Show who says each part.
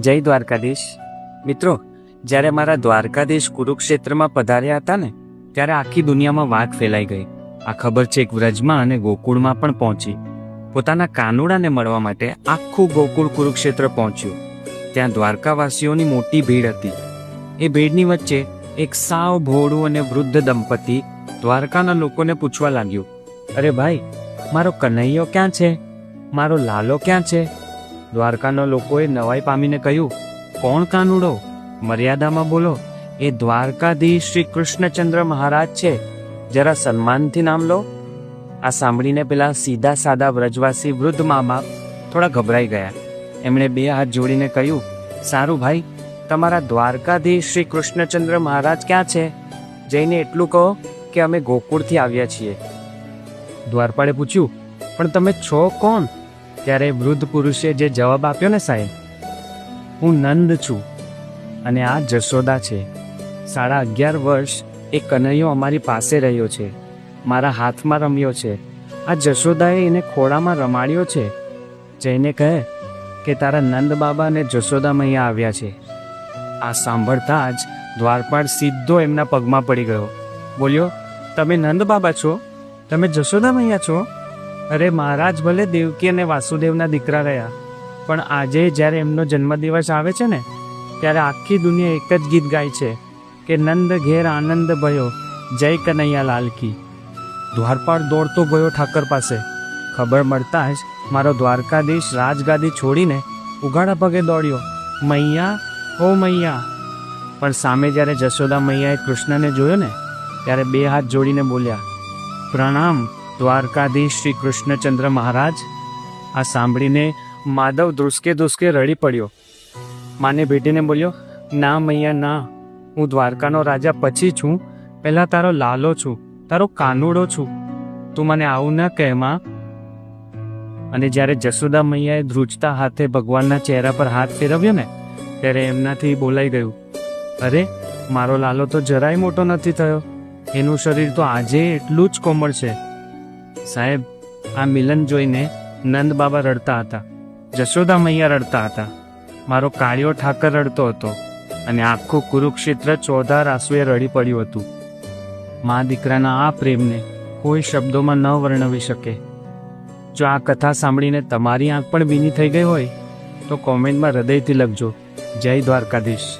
Speaker 1: જય દ્વારકાધીશ મિત્રો, જ્યારે મારા દ્વારકાધીશ કુરુક્ષેત્રમાં પધાર્યા હતા ને, ત્યારે આખી દુનિયામાં વાત ફેલાઈ ગઈ. આ ખબર છેક વ્રજમાં અને ગોકુળમાં પણ પહોંચી. પોતાના કાનુડાને મળવા માટે આખું ગોકુળ કુરુક્ષેત્ર પહોંચ્યું. ત્યાં દ્વારકાવાસીઓની મોટી ભીડ હતી. એ ભીડની વચ્ચે એક સાવ ભોળું અને વૃદ્ધ દંપતી દ્વારકાના લોકોને પૂછવા લાગ્યું, અરે ભાઈ, મારો કનૈયો ક્યાં છે? મારો લાલો ક્યાં છે? દ્વારકાના લોકોએ નવાઈ પામીને કહ્યું, કોણ કાનુડો? મર્યાદામાં બોલો. એ દ્વારકાધીશ શ્રી કૃષ્ણચંદ્ર મહારાજ છે, જરા સન્માનથી નામ લો. આ સાંભળીને પેલા સીધા સાદા વ્રજવાસી વૃદ્ધ મા બાપ થોડા ગભરાઈ ગયા. એમણે બે હાથ જોડીને કહ્યું, સારું ભાઈ, તમારા દ્વારકાધીશ શ્રી કૃષ્ણચંદ્ર મહારાજ ક્યાં છે? જઈને એટલું કહો કે અમે ગોકુળથી આવ્યા છીએ. દ્વારપાળે પૂછ્યું, પણ તમે છો કોણ? ત્યારે વૃદ્ધ પુરુષે જે જવાબ આપ્યો ને સાહેબ, હું નંદ છું અને આ જશોદા છે. 11.5 વર્ષ એ કનૈયો અમારી પાસે રહ્યો છે, મારા હાથમાં રમ્યો છે. આ જશોદાએ એને ખોળામાં રમાડ્યો છે. જઈને કહે કે તારા નંદ બાબા અને જશોદા મૈયા આવ્યા છે. આ સાંભળતા જ દ્વારપાળ સીધો એમના પગમાં પડી ગયો. બોલ્યો, તમે નંદ બાબા છો? તમે જશોદા મૈયા છો? અરે મહારાજ ભલે દેવકી અને વાસુદેવના દીકરા રહ્યા, પણ આજે જ્યારે એમનો જન્મદિવસ આવે છે ને, ત્યારે આખી દુનિયા એક જ ગીત ગાય છે કે નંદ ઘેર આનંદ ભયો, જય કનૈયા લાલ કી. દ્વારપાળ દોડતો ગયો ઠાકર પાસે. ખબર મળતા જ મારો દ્વારકાધીશ રાજગાદી છોડીને ઉઘાડા પગે દોડ્યો, મૈયા, ઓ મૈયા. પણ સામે જ્યારે જશોદા મૈયાએ કૃષ્ણને જોયો ને, ત્યારે બે હાથ જોડીને બોલ્યા, પ્રણામ દ્વારકાધીશ શ્રી કૃષ્ણચંદ્ર મહારાજ. આ સાંભળીને માધવ ધ્રુસકે ધ્રુસકે રડી પડ્યો. માને ભેટીને બોલ્યો, ના મૈયા ના, હું દ્વારકાનો રાજા પછી છું, પહેલાં તારો લાલો છું, તારો કાનુડો છું. તું મને આવું ન કહે માં. અને જ્યારે જશોદા મૈયાએ ધ્રુજતા હાથે ભગવાનના ચહેરા પર હાથ ફેરવ્યો ને, ત્યારે એમનાથી બોલાઈ ગયું, અરે મારો લાલો તો જરાય મોટો નથી થયો, એનું શરીર તો આજે એટલું જ કોમળ છે. સાહેબ, આ મિલન જોઈને નંદ બાબા રડતા હતા, જશોદા મૈયા રડતા હતા, મારો કાળિયો ઠાકર રડતો હતો અને આખું કુરુક્ષેત્ર ચોધાર આંસુએ રડી પડ્યું હતું. મા દીકરાના આ પ્રેમને કોઈ શબ્દોમાં ન વર્ણવી શકે. જો આ કથા સાંભળીને તમારી આંખ પણ ભીની થઈ ગઈ હોય તો કોમેન્ટમાં હૃદયથી લખજો, જય દ્વારકાધીશ.